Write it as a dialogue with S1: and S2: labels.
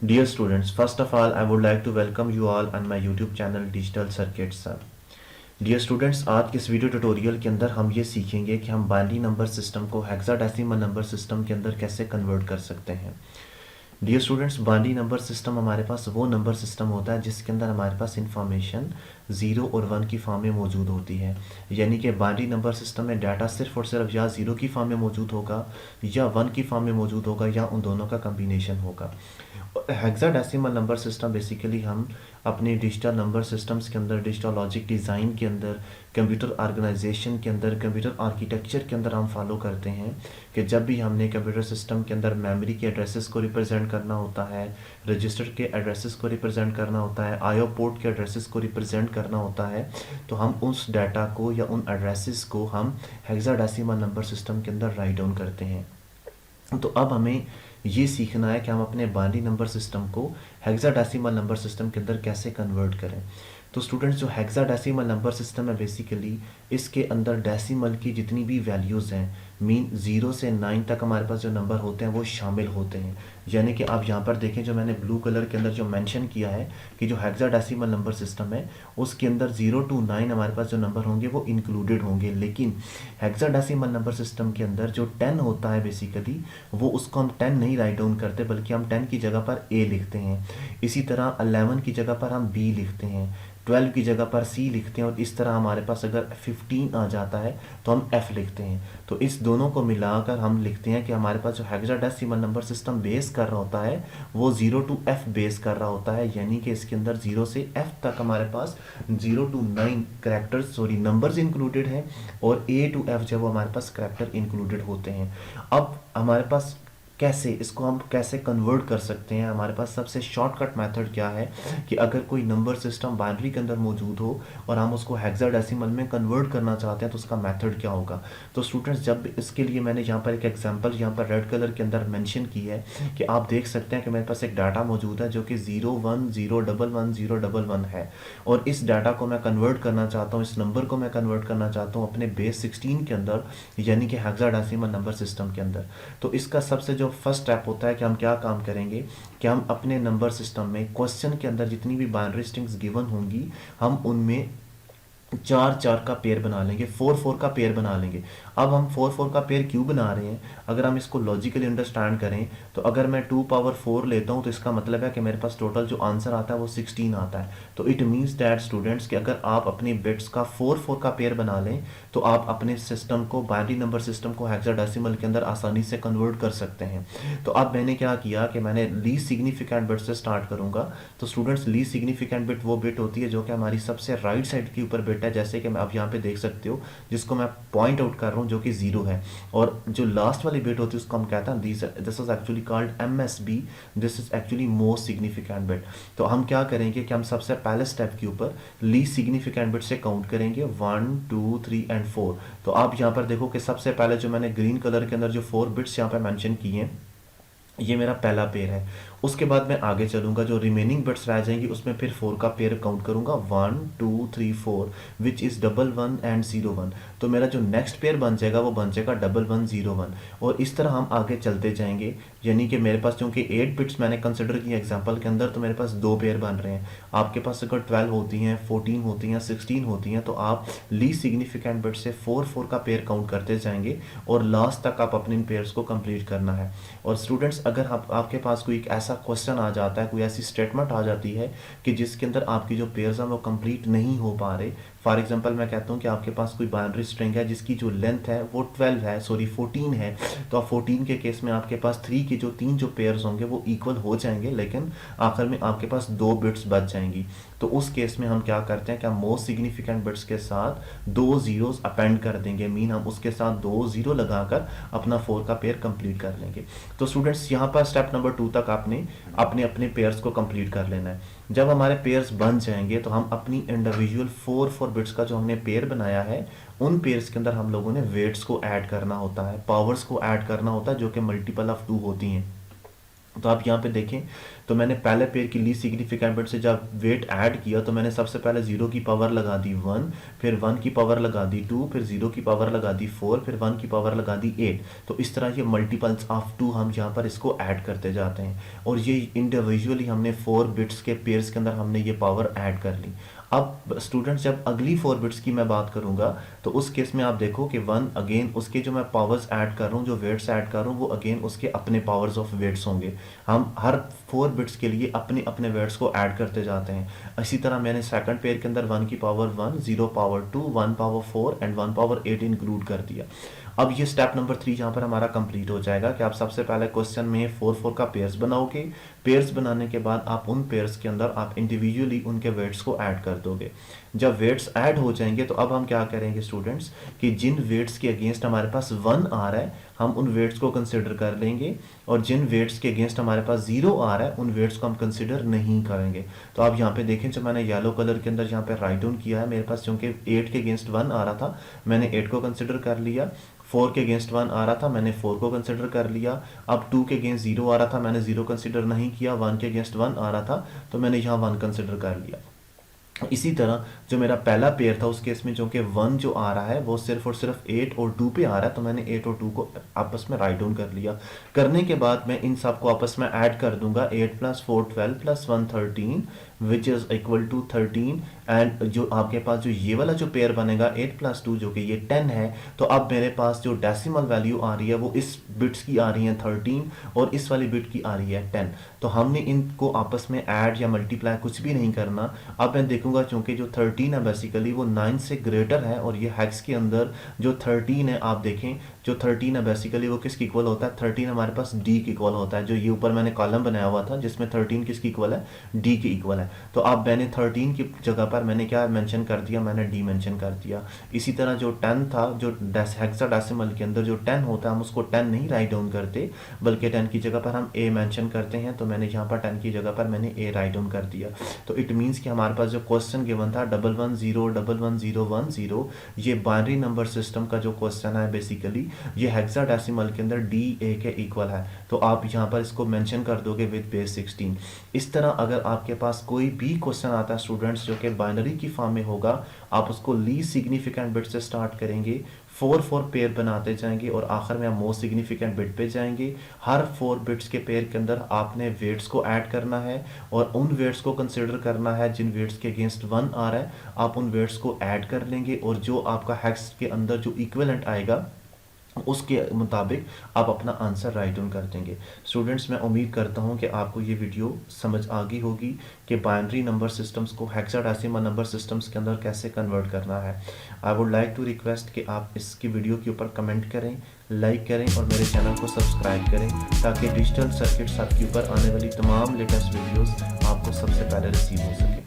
S1: Dear students, first of all, I would like to welcome you all on my YouTube channel Digital Circuits Sir. Dear students, आज के इस video tutorial के अंदर हम ये सीखेंगे कि हम बाइनरी नंबर सिस्टम को हेक्साडेसिमल नंबर सिस्टम के अंदर कैसे कन्वर्ट कर सकते हैं। Dear students, binary number system हमारे पास वो नंबर सिस्टम होता है जिसके अंदर हमारे पास इंफॉर्मेशन 0 और 1 की फॉर्म में मौजूद होती है। यानी कि बाइनरी नंबर सिस्टम में डाटा सिर्फ और सिर्फ या 0 की फॉर्म में मौजूद होगा या 1 की फॉर्म में मौजूद होगा या उन दोनों का कम्बिनेशन होगा। हेक्साडेसिमल नंबर सिस्टम बेसिकली हम अपने डिजिटल नंबर सिस्टम्स के अंदर, डिजिटल लॉजिक डिज़ाइन के अंदर, कंप्यूटर ऑर्गेनाइजेशन के अंदर, कंप्यूटर आर्किटेक्चर के अंदर हम फॉलो करते हैं कि जब भी हमने कंप्यूटर सिस्टम के अंदर मेमोरी के एड्रेसेस को रिप्रेजेंट करना होता है, रजिस्टर के एड्रेसेस को रिप्रेजेंट करना होता है, आईओ पोर्ट के एड्रेसेस को रिप्रेजेंट करना होता है, तो हम उस डाटा को या उन एड्रेसेस को हम हेक्साडेसिमल नंबर सिस्टम के अंदर राइट डाउन करते हैं। तो अब हमें ये सीखना है कि हम अपने बाइनरी नंबर सिस्टम को हेक्साडेसिमल नंबर सिस्टम के अंदर कैसे कन्वर्ट करें। तो स्टूडेंट्स, जो हेक्साडेसिमल नंबर सिस्टम है बेसिकली इसके अंदर डेसिमल की जितनी भी वैल्यूज़ हैं, मीन 0 से 9 तक हमारे पास जो नंबर होते हैं वो शामिल होते हैं। यानी कि आप यहाँ पर देखें, जो मैंने ब्लू कलर के अंदर जो मेंशन किया है कि जो हेक्साडेसिमल नंबर सिस्टम है उसके अंदर 0 to 9 हमारे पास जो नंबर होंगे वो इंक्लूडेड होंगे। लेकिन हेक्साडेसिमल नंबर सिस्टम के अंदर जो 10 होता है बेसिकली वो उसको हम 10 नहीं राइट डाउन करते, बल्कि हम 10 की जगह पर ए लिखते हैं। इसी तरह 11 की जगह पर हम बी लिखते हैं, 12 की जगह पर सी लिखते हैं, और इस तरह हमारे पास अगर 15 आ जाता है तो हम एफ लिखते हैं। तो इस दोनों को मिलाकर हम लिखते हैं कि हमारे पास जो हेक्साडेसिमल नंबर सिस्टम बेस कर रहा होता है वो 0 to f बेस कर रहा होता है। यानी कि इसके अंदर 0 से f तक हमारे पास 0 to 9 करेक्टर्स नंबर्स इंक्लूडेड हैं, और a to f जो वो हमारे पास करेक्टर इंक्लूडेड होते हैं। अब हमारे पास इसको हम कैसे कन्वर्ट कर सकते हैं। हमारे पास सबसे शॉर्टकट मेथड क्या है कि अगर कोई नंबर सिस्टम बाइनरी के अंदर मौजूद हो और हम उसको हेक्साडेसिमल में कन्वर्ट करना चाहते हैं तो उसका मेथड क्या होगा। तो स्टूडेंट्स, जब इसके लिए मैंने यहाँ पर एक एग्जांपल यहाँ पर रेड कलर के अंदर मेंशन की है कि आप देख सकते हैं कि मेरे पास एक डाटा मौजूद है जो कि 01011011 है, और इस डाटा को मैं कन्वर्ट करना चाहता हूँ, इस नंबर को मैं कन्वर्ट करना चाहता हूँ अपने बेस 16 के अंदर, यानी कि हेक्साडेसिमल नंबर सिस्टम के अंदर। तो इसका सबसे जो फर्स्ट स्टेप होता है कि हम क्या काम करेंगे कि हम अपने नंबर सिस्टम में क्वेश्चन के अंदर जितनी भी बाइनरी स्ट्रिंग्स गिवन होंगी हम उनमें 4-4 का पेयर बना लेंगे, 4-4 का पेयर बना लेंगे। अब हम 4-4 का पेयर क्यों बना रहे हैं, अगर हम इसको लॉजिकली अंडरस्टैंड करें तो अगर मैं 2 पावर 4 लेता हूं तो इसका मतलब है कि मेरे पास टोटल जो आंसर आता है वो 16 आता है। तो इट मीन्स दैट स्टूडेंट्स कि अगर आप अपने बिट्स का 4-4 का पेयर बना लें तो आप अपने सिस्टम को, बाइनरी नंबर सिस्टम को हेक्साडेसिमल के अंदर आसानी से कन्वर्ट कर सकते हैं। तो अब मैंने क्या किया कि मैंने लीस्ट सिग्निफिकेंट बिट से स्टार्ट करूंगा। तो स्टूडेंट्स, लीस्ट सिग्निफिकेंट बिट वो बिट होती है जो कि हमारी सबसे राइट साइड के ऊपर बिट है, जैसे कि आप यहाँ पे देख सकते हो, जिसको मैं पॉइंट आउट कर रहा हूँ जो कि 0 है। और जो लास्ट वाली बिट होती है उसको हम कहते हैं this is actually called MSB, this is actually most significant bit. तो हम क्या करेंगे कि हम सबसे पहले स्टेप के ऊपर लीस्ट सिग्निफिकेंट बिट से काउंट करेंगे 1 2 3 एंड 4। तो आप यहाँ पर देखो कि सबसे पहले जो मैंने ग्रीन कलर के अंदर जो 4 बिट्स यहाँ पे मेंशन किए हैं ये मेरा पहला पेयर है। उसके बाद मैं आगे चलूंगा, जो रिमेनिंग बिट्स रह जाएंगी उसमें फिर 4 का पेयर काउंट करूंगा, 1 2 3 4, विच इज 11 एंड 01। तो मेरा जो नेक्स्ट पेयर बन जाएगा वो बन जाएगा 1101, और इस तरह हम आगे चलते जाएंगे। यानी कि मेरे पास चूंकि 8 बिट्स मैंने कंसिडर किया एग्जांपल के अंदर, तो मेरे पास 2 पेयर बन रहे हैं। आपके पास अगर 12 होती हैं, 14 होती हैं, 16 होती हैं, तो आप लीस्ट सिग्निफिकेंट बिट से 4-4 का पेयर काउंट करते जाएंगे और लास्ट तक आप अपने इन पेयर्स को कंप्लीट करना है। और स्टूडेंट्स, अगर आपके पास कोई एक ऐसा क्वेश्चन आ जाता है, कोई ऐसी स्टेटमेंट आ जाती है कि जिसके अंदर आपकी जो पेयर्स हैं वो कंप्लीट नहीं हो पा रहे, फॉर एग्जांपल मैं कहता हूँ कि आपके पास कोई बाइनरी स्ट्रिंग है जिसकी जो लेंथ है वो 14 है, तो आप 14 के केस में आपके पास 3 के जो 3 जो पेयर्स होंगे वो इक्वल हो जाएंगे, लेकिन आखिर में आपके पास 2 बिट्स बच जाएंगी। तो उस केस में हम क्या करते हैं कि हम मोस्ट सिग्निफिकेंट बिट्स के साथ 2 जीरोस अपेंड कर देंगे, मीन हम उसके साथ 2 जीरो लगाकर अपना 4 का पेयर कंप्लीट कर लेंगे। तो स्टूडेंट्स, यहाँ पर स्टेप नंबर 2 तक आपने अपने अपने पेयर्स को कंप्लीट कर लेना है। जब हमारे पेयर्स बन जाएंगे तो हम अपनी इंडिविजुअल 4 बिट्स का जो हमने पेयर बनाया है उन पेयर्स के अंदर हम लोगों ने वेट्स को ऐड करना होता है, पावर्स को ऐड करना होता है, जो कि मल्टीपल ऑफ 2 होती हैं। तो आप यहाँ पे देखें तो मैंने पहले पेयर की लीस्ट सिग्निफिकेंट बिट से जब वेट ऐड किया तो मैंने सबसे पहले 0 की पावर लगा दी 1, फिर 1 की पावर लगा दी 2, फिर 0 की पावर लगा दी 4, फिर 1 की पावर लगा दी 8। तो इस तरह ये मल्टीपल्स ऑफ 2 हम यहाँ पर इसको ऐड करते जाते हैं और ये इंडिविजुअली हमने 4 बिट्स के पेयर्स के अंदर हमने ये पावर ऐड कर ली। अब स्टूडेंट्स जब अगली 4 बिट्स की मैं बात करूंगा तो उस केस में आप देखो कि 1 अगेन उसके जो मैं पावर्स ऐड कर रहा हूँ, जो वेट्स ऐड कर रहा हूँ, वो अगेन उसके अपने पावर्स ऑफ वेट्स होंगे। हम हर 4 बिट्स के लिए अपने अपने वेट्स को ऐड करते जाते हैं। इसी तरह मैंने सेकंड पेयर के अंदर 1 की power 1, 0 power 2, 1 power 4 and 1 power 8 include कर दिया। अब ये स्टेप नंबर 3 यहाँ पर हमारा कंप्लीट हो जाएगा कि आप सबसे पहले क्वेश्चन में 4 का पेयर्स बनाओगे। पेयर्स बनाने के बाद आप उन पेयर्स के अंदर आप इंडिविजुअली उनके वेट्स को ऐड कर दोगे। जब वेट्स ऐड हो जाएंगे तो अब हम क्या करेंगे स्टूडेंट्स कि जिन वेट्स के अगेंस्ट हमारे पास 1 आ रहा है हम उन वेट्स को कंसिडर कर लेंगे, और जिन वेट्स के अगेंस्ट हमारे पास 0 आ रहा है उन वेट्स को हम कंसिडर नहीं करेंगे। तो आप यहाँ पे देखें जो मैंने येलो कलर के अंदर यहाँ पे राइट डाउन किया है, मेरे पास चूंकि 8 के अगेंस्ट 1 आ रहा था मैंने 8 को कंसिडर कर लिया, 4 के अगेंस्ट 1 आ रहा था मैंने 4 को कंसिडर कर लिया, अब 2 के अगेंस्ट 0 आ रहा था मैंने 0 कंसिडर नहीं किया, 1 के अगेंस्ट 1 आ रहा था तो मैंने यहाँ 1 कंसिडर कर लिया। इसी तरह जो मेरा पहला पेयर था उस केस में जो कि 1 जो आ रहा है वो सिर्फ और सिर्फ 8 और 2 पे आ रहा है तो मैंने 8 और 2 को आपस में राइट डाउन कर लिया। करने के बाद मैं इन सब को आपस में ऐड कर दूंगा, 8 + 4 12 + 1 13 which is equal to 13। And जो आपके पास जो ये वाला जो पेयर बनेगा 8 + 2 जो कि ये 10 है, तो अब मेरे पास जो डेसिमल वैल्यू आ रही है वो इस बिट्स की आ रही है 13 और इस वाली बिट की आ रही है 10। तो हमने इनको आपस में ऐड या मल्टीप्लाई कुछ भी नहीं करना। अब मैं देखूंगा चूंकि जो 13 है बेसिकली वो 9 से ग्रेटर है, और ये हेक्स के अंदर जो 13 है आप देखें जो 13 है बेसिकली वो किसकी इक्वल होता है, 13 हमारे पास डी की इक्वल होता है। जो ये ऊपर मैंने कॉलम बनाया हुआ था जिसमें 13 किसकी इक्वल है, डी की इक्वल है। तो अब मैंने 13 की जगह पर मैंने क्या मेंशन कर दिया, मैंने डी मेंशन कर दिया। इसी तरह जो 10 था जो हेक्साडेसिमल के अंदर जो 10 होता है हम उसको 10 नहीं राइट डाउन करते बल्कि 10 की जगह पर हम ए मेंशन करते हैं, तो मैंने यहाँ पर 10 की जगह पर मैंने ए राइट डाउन कर दिया। तो इट मीन्स कि हमारे पास जो क्वेश्चन गिवन था 110111010 ये बाइनरी नंबर सिस्टम का जो क्वेश्चन है बेसिकली ये हेक्साडेसिमल के अंदर डी ए के इक्वल है। तो आप यहाँ पर इसको मेंशन कर दोगे विद बेस 16। इस तरह अगर आपके पास कोई भी क्वेश्चन आता है स्टूडेंट्स जो कि बाइनरी की फॉर्म में होगा आप उसको लीस्ट सिग्निफिकेंट बिट से स्टार्ट करेंगे, 4 पेयर बनाते जाएंगे और आखिर में आप मोस्ट सिग्निफिकेंट बिट पे जाएंगे। हर 4 बिट्स के पेयर के अंदर आपने वेट्स को ऐड करना है और उन वेट्स को कंसिडर करना है जिन वेट्स के अगेंस्ट 1 आ रहा है आप उन वेट्स को ऐड कर लेंगे, और जो आपका हेक्स के अंदर जो इक्विवेलेंट आएगा उसके मुताबिक आप अपना आंसर राइट डाउन कर देंगे। स्टूडेंट्स मैं उम्मीद करता हूं कि आपको ये वीडियो समझ आ गई होगी कि बाइनरी नंबर सिस्टम्स को हेक्साडेसिमल नंबर सिस्टम्स के अंदर कैसे कन्वर्ट करना है। I would like to request कि आप इसकी वीडियो के ऊपर कमेंट करें, लाइक करें और मेरे चैनल को सब्सक्राइब करें ताकि डिजिटल सर्किट्स आपके ऊपर आने वाली तमाम लेटेस्ट वीडियोज़ आपको सबसे पहले रिसीव हो सके।